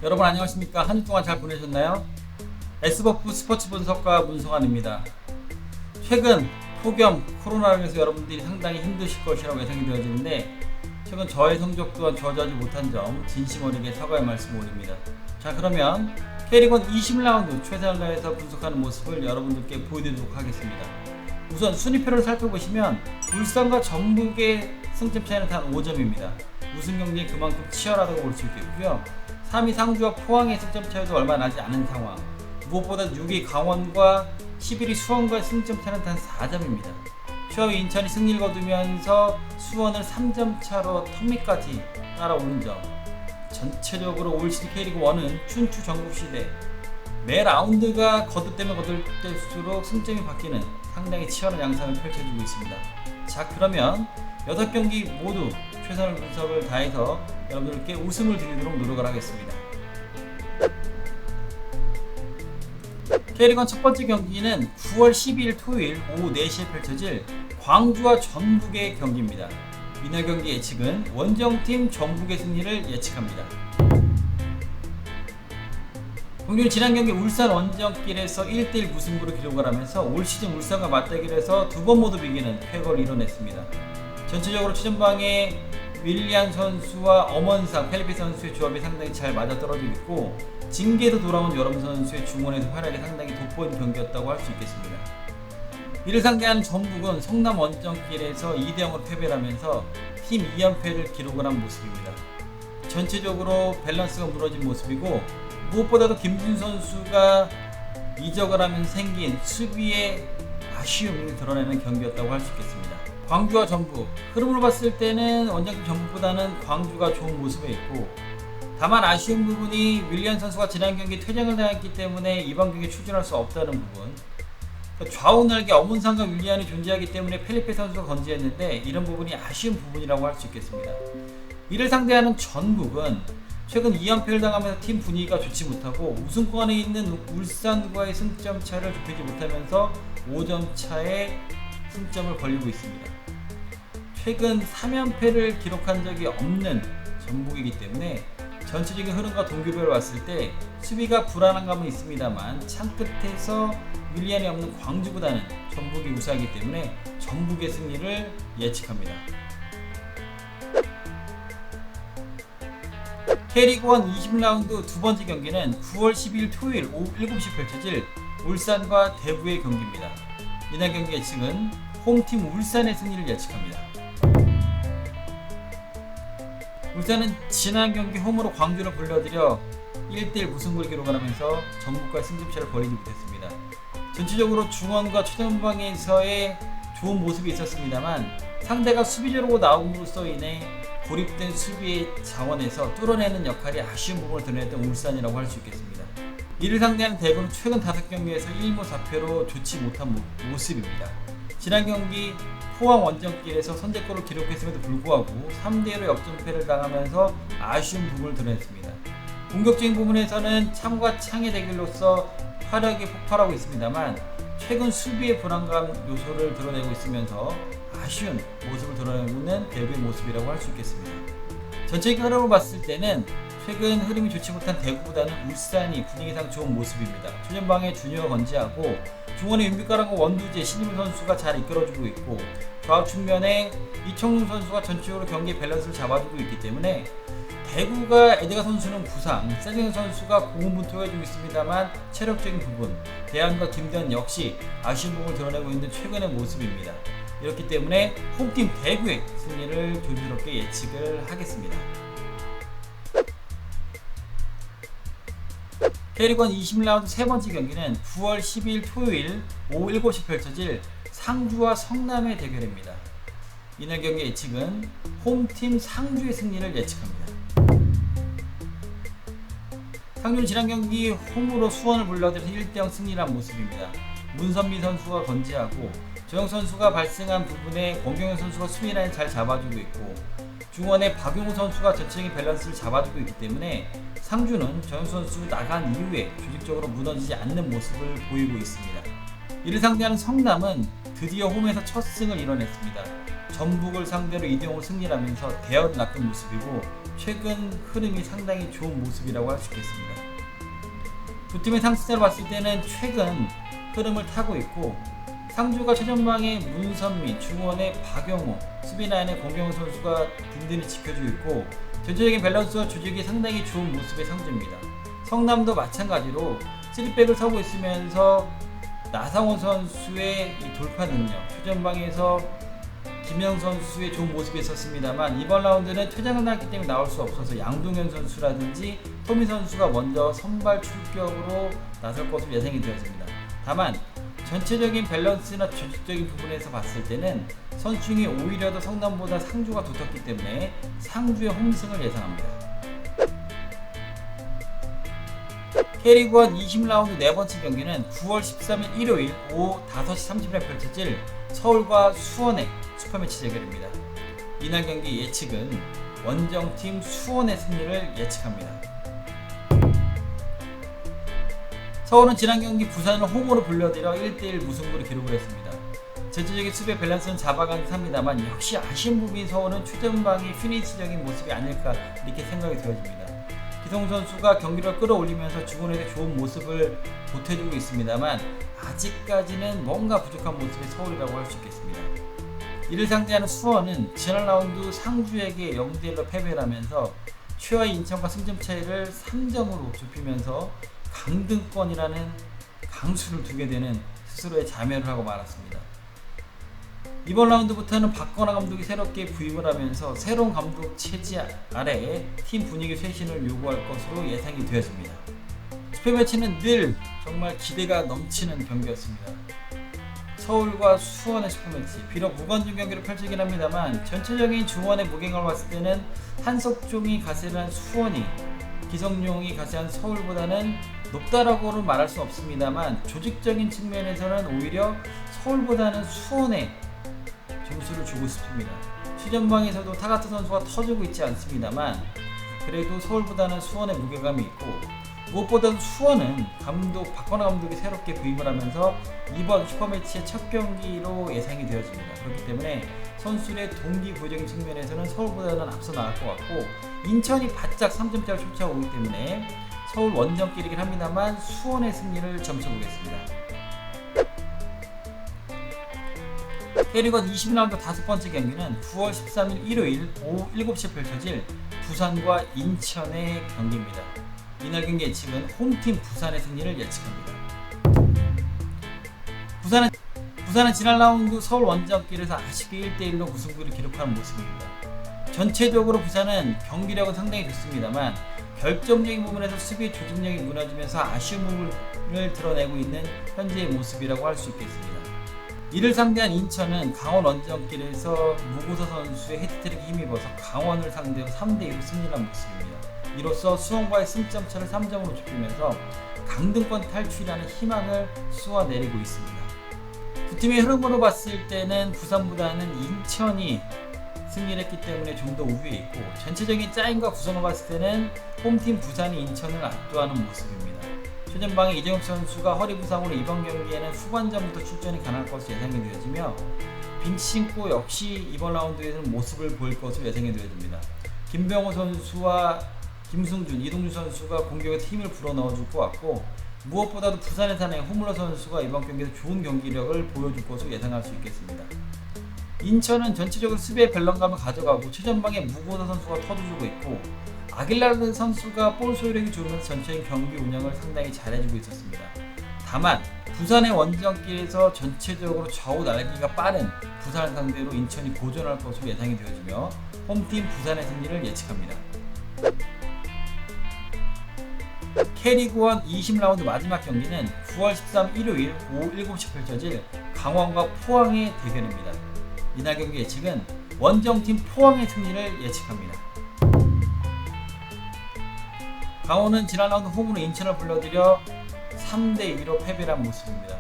여러분 안녕하십니까? 한 주 동안 잘 보내셨나요? S버프 스포츠 분석가 문성환입니다. 최근 폭염, 코로나로 인해서 여러분들이 상당히 힘드실 것이라고 예상이 되어지는데 최근 저의 성적 또한 좋아지지 못한 점 진심 어리게 사과의 말씀을 올립니다. 자, 그러면 K리그 20라운드 최선을 다해서 분석하는 모습을 여러분들께 보여드리도록 하겠습니다. 우선 순위표를 살펴보시면 울산과 전북의 승점 차이는 단 5점입니다. 우승 경쟁이 그만큼 치열하다고 볼 수 있겠고요. 3위 상주와 포항의 승점 차이도 얼마 나지 않은 상황. 무엇보다 6위 강원과 11위 수원과의 승점 차는 단 4점입니다. 최하위 인천이 승리를 거두면서 수원을 3점 차로 턱밑까지 따라오는 점. 전체적으로 올 시즌 K리그 1은 춘추 전국시대 매 라운드가 거듭되면 거듭될수록 승점이 바뀌는 상당히 치열한 양상을 펼쳐지고 있습니다. 자, 그러면 6경기 모두 최선을 분석을 다해서 여러분들께 웃음을 드리도록 노력을 하겠습니다. K리그1 첫 번째 경기는 9월 12일 토요일 오후 4시에 펼쳐질 광주와 전북의 경기입니다. 이날 경기 예측은 원정팀 전북의 승리를 예측합니다. 동률 지난 경기 울산 원정길에서 1대1 무승부를 기록을 하면서 올 시즌 울산과 맞대결을 해서 두 번 모두 이기는 쾌거를 이뤄냈습니다. 전체적으로 최전방에 윌리안 선수와 엄원상, 펠리페 선수의 조합이 상당히 잘 맞아떨어지고 있고 징계에서 돌아온 여름 선수의 중원에서 활약이 상당히 돋보이는 경기였다고 할 수 있겠습니다. 이를 상대하는 전북은 성남 원정길에서 2대0으로 패배를 하면서 팀 2연패를 기록을 한 모습입니다. 전체적으로 밸런스가 무너진 모습이고 무엇보다도 김준 선수가 이적을 하면서 생긴 수비의 아쉬움을 드러내는 경기였다고 할 수 있겠습니다. 광주와 전북, 흐름으로 봤을 때는 원정팀 전북보다는 광주가 좋은 모습에 있고 다만 아쉬운 부분이 윌리안 선수가 지난 경기 퇴장을 당했기 때문에 이번 경기에 출전할 수 없다는 부분. 좌우 날개 엄원상과 윌리안이 존재하기 때문에 펠리페 선수가 건재했는데 이런 부분이 아쉬운 부분이라고 할 수 있겠습니다. 이를 상대하는 전북은 최근 2연패를 당하면서 팀 분위기가 좋지 못하고 우승권에 있는 울산과의 승점 차를 좁히지 못하면서 5점 차의 승점을 벌리고 있습니다. 최근 3연패를 기록한 적이 없는 전북이기 때문에 전체적인 흐름과 동급을 봤을 때 수비가 불안한 감은 있습니다만 창끝에서 윌리안이 없는 광주보다는 전북이 우세하기 때문에 전북의 승리를 예측합니다. K리그1 20라운드 두 번째 경기는 9월 12일 토요일 오후 7시 펼쳐질 울산과 대구의 경기입니다. 이날 경기 예측은 홈팀 울산의 승리를 예측합니다. 울산은 지난 경기 홈으로 광주를 불러들여 1대1 무승부를 기록을 하면서 전북과의 승점차를 벌이지 못했습니다. 전체적으로 중원과 최전방에서의 좋은 모습이 있었습니다만 상대가 수비적으로 나옴으로써 인해 고립된 수비의 자원에서 뚫어내는 역할이 아쉬운 부분을 드러냈던 울산이라고 할 수 있겠습니다. 이를 상대하는 대구는 최근 5경기에서 1무 4패로 좋지 못한 모습입니다. 지난 경기 포항 원정길에서 선제골을 기록했음에도 불구하고 3대1로 역전패를 당하면서 아쉬운 부분을 드러냈습니다. 공격적인 부분에서는 창과 창의 대결로서 화력이 폭발하고 있습니다만 최근 수비의 불안감 요소를 드러내고 있으면서 아쉬운 모습을 드러내고 있는 대구의 모습이라고 할 수 있겠습니다. 전체적인 흐름을 봤을 때는 최근 흐름이 좋지 못한 대구보다는 울산이 분위기상 좋은 모습입니다. 최전방에 준효가 건재하고 중원에 윤빛가랑과 원두재, 신임훈 선수가 잘 이끌어주고 있고 좌우측면에 이청용 선수가 전체적으로 경기의 밸런스를 잡아주고 있기 때문에 대구가 에드가 선수는 부상, 세징 선수가 고군분투해주고 있습니다만 체력적인 부분, 대안과 김대현 역시 아쉬운 부분을 드러내고 있는 최근의 모습입니다. 이렇기 때문에 홈팀 대구의 승리를 조심스럽게 예측을 하겠습니다. K리그1 20라운드 세 번째 경기는 9월 12일 토요일 오후 7시 펼쳐질 상주와 성남의 대결입니다. 이날 경기 예측은 홈팀 상주의 승리를 예측합니다. 상주는 지난 경기 홈으로 수원을 불러들여서 1대0 승리한 모습입니다. 문선미 선수가 건재하고 조영 선수가 발생한 부분에 권경현 선수가 수비라인 잘 잡아주고 있고 중원에 박용우 선수가 전체적인 밸런스를 잡아주고 있기 때문에 상주는 조영 선수 나간 이후에 조직적으로 무너지지 않는 모습을 보이고 있습니다. 이를 상대하는 성남은 드디어 홈에서 첫 승을 이뤄냈습니다. 전북을 상대로 2대0으로 승리하면서 대열을 낚은 모습이고 최근 흐름이 상당히 좋은 모습이라고 할 수 있겠습니다. 두 팀의 상승세를 봤을 때는 최근 흐름을 타고 있고 상주가 최전방에 문선민, 중원의 박영호, 수비라인의 공경호 선수가 든든히 지켜주고 있고 전체적인 밸런스와 조직이 상당히 좋은 모습의 상주입니다. 성남도 마찬가지로 3백을 서고 있으면서 나상호 선수의 이 돌파 능력, 최전방에서 김영 선수의 좋은 모습이 있었습니다만 이번 라운드는 퇴장을 났기 때문에 나올 수 없어서 양동현 선수라든지 토미 선수가 먼저 선발 출격으로 나설 것으로 예상이 되었습니다. 다만 전체적인 밸런스나 조직적인 부분에서 봤을 때는 선수 중에 오히려 더 성남보다 상주가 두텁기 때문에 상주의 홈승을 예상합니다. K리그1 20라운드 네 번째 경기는 9월 13일 일요일 오후 5시 30분에 펼쳐질 서울과 수원의 슈퍼매치 대결입니다. 이날 경기 예측은 원정팀 수원의 승리를 예측합니다. 서울은 지난 경기 부산을 홈으로 불러들여 1대1 무승부를 기록을 했습니다. 전체적인 수비의 밸런스는 잡아가긴 합니다만 역시 아쉬운 부분인 서울은 최전방의 피니시적인 모습이 아닐까 이렇게 생각이 되어집니다. 기성 선수가 경기를 끌어올리면서 주군에게 좋은 모습을 보태주고 있습니다만 아직까지는 뭔가 부족한 모습의 서울이라고 할 수 있겠습니다. 이를 상대하는 수원은 지난 라운드 상주에게 0대1로 패배를 하면서 최하위 인천과 승점 차이를 3점으로 좁히면서 강등권이라는 강수를 두게 되는 스스로의 자멸을 하고 말았습니다. 이번 라운드부터는 박건하 감독이 새롭게 부임을 하면서 새로운 감독 체제 아래에 팀 분위기 쇄신을 요구할 것으로 예상이 되었습니다. 슈퍼매치는 늘 정말 기대가 넘치는 경기였습니다. 서울과 수원의 슈퍼매치, 비록 무관중 경기를 펼치긴 합니다만 전체적인 중원의 무게감을 봤을 때는 한석종이 가세한 수원이 기성용이 가세한 서울보다는 높다라고는 말할 수 없습니다만 조직적인 측면에서는 오히려 서울보다는 수원에 점수를 주고 싶습니다. 최전방에서도 타가트 선수가 터지고 있지 않습니다만 그래도 서울보다는 수원의 무게감이 있고 무엇보다도 수원은 박건하 감독이 새롭게 부임을 하면서 이번 슈퍼매치의 첫 경기로 예상이 되어집니다. 그렇기 때문에 선수들의 동기부여적인 측면에서는 서울보다는 앞서 나갈 것 같고 인천이 바짝 3점짜리 쫓아오기 때문에 서울 원정길이긴 합니다만 수원의 승리를 점쳐보겠습니다. K리그1 20라운드 다섯 번째 경기는 9월 13일 일요일 오후 7시에 펼쳐질 부산과 인천의 경기입니다. 이날 경기 예측은 홈팀 부산의 승리를 예측합니다. 부산은 지난 라운드 서울 원정길에서 아쉽게 1대1로 무승부를 기록한 모습입니다. 전체적으로 부산은 경기력은 상당히 좋습니다만 결정적인 부분에서 수비 조직력이 무너지면서 아쉬운 부분을 드러내고 있는 현재의 모습이라고 할 수 있겠습니다. 이를 상대한 인천은 강원 원정길에서 무고서 선수의 헤트트릭에 힘입어서 강원을 상대로 3대2로 승리한 모습입니다. 이로써 수원과의 승점차를 3점으로 좁히면서 강등권 탈출이라는 희망을 쏘아내리고 있습니다. 두 팀의 흐름으로 봤을 때는 부산보다는 인천이 승리를 했기 때문에 좀 더 우위에 있고 전체적인 짜임과 구성을 봤을 때는 홈팀 부산이 인천을 압도하는 모습입니다. 최전방의 이정욱 선수가 허리 부상으로 이번 경기에는 후반전부터 출전이 가능할 것으로 예상이 되어지며 빈친코 역시 이번 라운드에서는 모습을 보일 것으로 예상이 되어집니다. 김병호 선수와 김승준, 이동준 선수가 공격에 힘을 불어넣어줄 것 같고 무엇보다도 부산의 사나이 호물러 선수가 이번 경기에서 좋은 경기력을 보여줄 것으로 예상할 수 있겠습니다. 인천은 전체적으로 수비의 밸런감을 가져가고 최전방에 무고서 선수가 터져주고 있고 아길라르 선수가 볼 소유력이 좋으면서 전체적인 경기 운영을 상당히 잘해주고 있었습니다. 다만 부산의 원정길에서 전체적으로 좌우 날기가 빠른 부산을 상대로 인천이 고전할 것으로 예상이 되어지며 홈팀 부산의 승리를 예측합니다. K리그1 20라운드 마지막 경기는 9월 13일 일요일 오후 7시 펼쳐질 강원과 포항의 대결입니다. 이날 경기 예측은 원정팀 포항의 승리를 예측합니다. 강원은 지난 라운드 홈으로 인천을 불러들여 3대2로 패배한 모습입니다.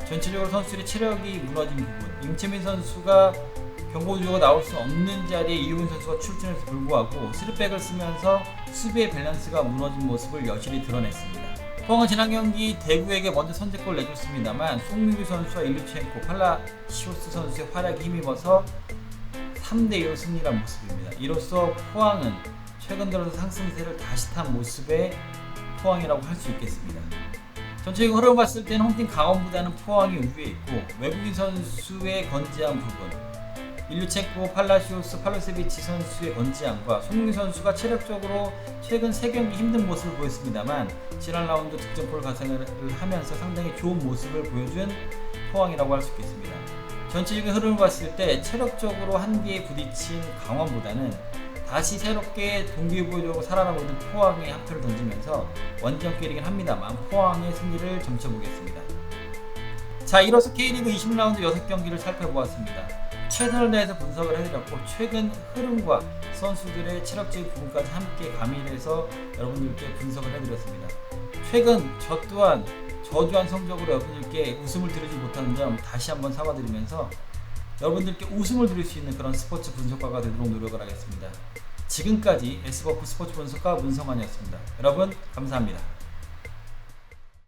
전체적으로 선수들의 체력이 무너진 부분, 임채민 선수가 경고주가 나올 수 없는 자리에 이우근 선수가 출전해서 불구하고 3백을 쓰면서 수비의 밸런스가 무너진 모습을 여실히 드러냈습니다. 포항은 지난 경기 대구에게 먼저 선제골을 내줬습니다만 송민규 선수와 일루첸코, 팔라시오스 선수의 활약에 힘입어서 3대2로 승리한 모습입니다. 이로써 포항은 최근 들어서 상승세를 다시 탄 모습의 포항이라고 할 수 있겠습니다. 전체적인 흐름을 봤을 때는 홈팀 강원보다는 포항이 우위에 있고, 외국인 선수의 건재한 부분, 일류첸코, 팔라시오스, 팔로세비치 선수의 건재함과 손흥민 선수가 체력적으로 최근 3경기 힘든 모습을 보였습니다만 지난 라운드 득점골 가생을 하면서 상당히 좋은 모습을 보여준 포항이라고 할 수 있겠습니다. 전체적인 흐름을 봤을 때 체력적으로 한계에 부딪힌 강원보다는 다시 새롭게 동기부여적으로 살아나고 있는 포항에 한 표를 던지면서 원정길이긴 합니다만 포항의 승리를 점쳐보겠습니다. 자, 이로써 K리그 20라운드 6경기를 살펴보았습니다. 최선을 다해서 분석을 해드렸고, 최근 흐름과 선수들의 체력적인 부분까지 함께 가미해서 여러분들께 분석을 해드렸습니다. 최근 저 또한 저조한 성적으로 여러분들께 웃음을 드리지 못하는 점 다시 한번 사과드리면서 여러분들께 웃음을 드릴 수 있는 그런 스포츠 분석가가 되도록 노력을 하겠습니다. 지금까지 S버프 스포츠 분석가 문성환이었습니다. 여러분 감사합니다.